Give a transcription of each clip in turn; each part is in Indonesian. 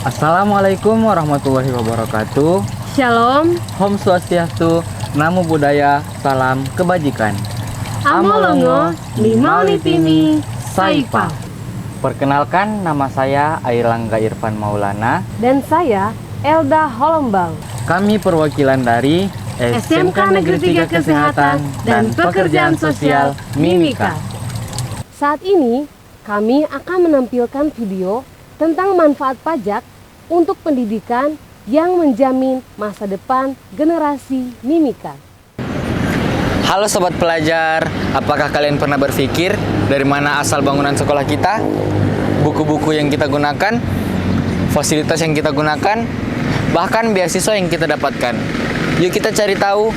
Assalamualaikum warahmatullahi wabarakatuh. Shalom, Om Swastiastu, Namo Buddhaya, salam kebajikan. Amolongo, Limau Litini, Saipa. Perkenalkan, nama saya Airlangga Irfan Maulana. Dan saya Elda Holombang. Kami perwakilan dari SMK Negeri 3 Kesehatan dan Pekerjaan Sosial Mimika. Saat ini kami akan menampilkan video tentang manfaat pajak untuk pendidikan yang menjamin masa depan generasi Mimika. Halo sobat pelajar, apakah kalian pernah berpikir dari mana asal bangunan sekolah kita? Buku-buku yang kita gunakan, fasilitas yang kita gunakan, bahkan beasiswa yang kita dapatkan. Yuk kita cari tahu.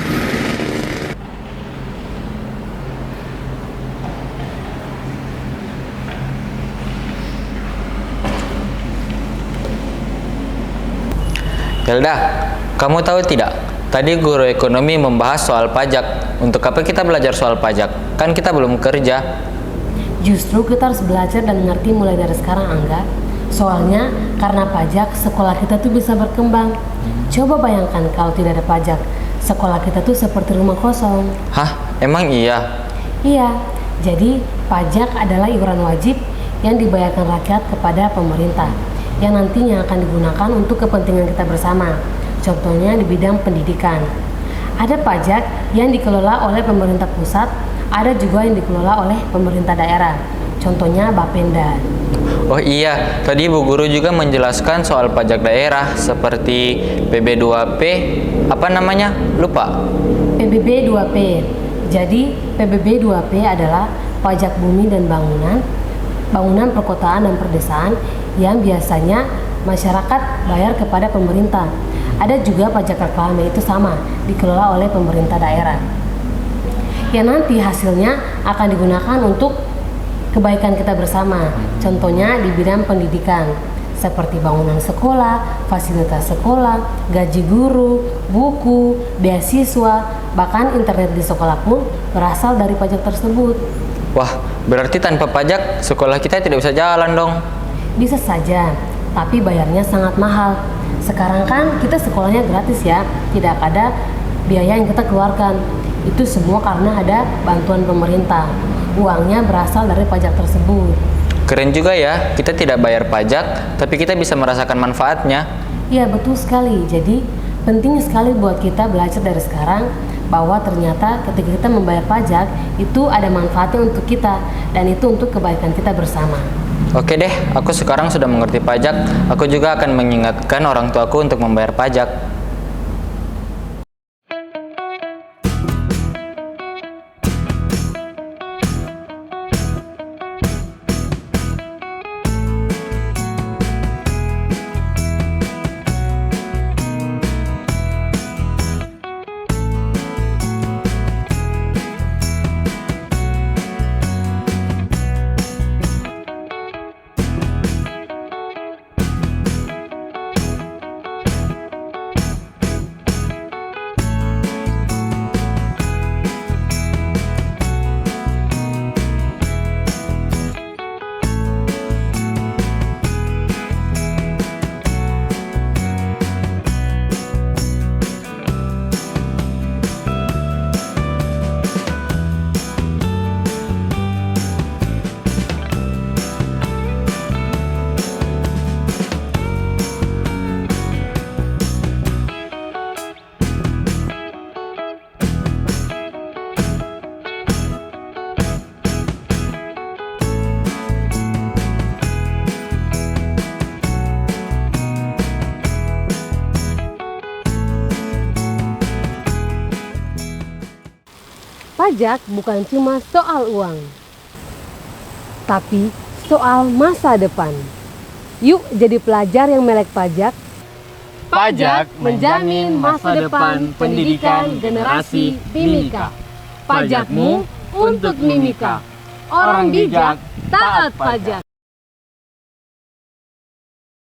Hilda, kamu tahu tidak? Tadi guru ekonomi membahas soal pajak. Untuk apa kita belajar soal pajak? Kan kita belum kerja. Justru kita harus belajar dan mengerti mulai dari sekarang, Angga. Soalnya karena pajak sekolah kita tuh bisa berkembang. Coba bayangkan kalau tidak ada pajak, sekolah kita tuh seperti rumah kosong. Hah? Emang iya? Iya, jadi pajak adalah iuran wajib yang dibayarkan rakyat kepada pemerintah, yang nantinya akan digunakan untuk kepentingan kita bersama. Contohnya di bidang pendidikan. Ada pajak yang dikelola oleh pemerintah pusat, ada juga yang dikelola oleh pemerintah daerah. Contohnya Bapenda. Oh iya, tadi Bu Guru juga menjelaskan soal pajak daerah seperti PB2P, apa namanya? Lupa. PBB 2P. Jadi PBB 2P adalah pajak bumi dan bangunan perkotaan dan perdesaan yang biasanya masyarakat bayar kepada pemerintah. Ada juga pajak reklame, itu sama, dikelola oleh pemerintah daerah. Yang nanti hasilnya akan digunakan untuk kebaikan kita bersama. Contohnya di bidang pendidikan, seperti bangunan sekolah, fasilitas sekolah, gaji guru, buku, beasiswa, bahkan internet di sekolah pun berasal dari pajak tersebut. Wah, berarti tanpa pajak sekolah kita tidak bisa jalan dong. Bisa saja, tapi bayarnya sangat mahal. Sekarang kan kita sekolahnya gratis ya, tidak ada biaya yang kita keluarkan. Itu semua karena ada bantuan pemerintah. Uangnya berasal dari pajak tersebut. Keren juga ya, kita tidak bayar pajak, tapi kita bisa merasakan manfaatnya. Iya, betul sekali. Jadi penting sekali buat kita belajar dari sekarang bahwa ternyata ketika kita membayar pajak itu ada manfaatnya untuk kita, dan itu untuk kebaikan kita bersama. Oke deh, aku sekarang sudah mengerti pajak. Aku juga akan mengingatkan orang tuaku untuk membayar pajak. Pajak bukan cuma soal uang, tapi soal masa depan. Yuk jadi pelajar yang melek pajak. Pajak menjamin masa depan pendidikan generasi Mimika. Pajakmu untuk Mimika. Orang bijak taat pajak.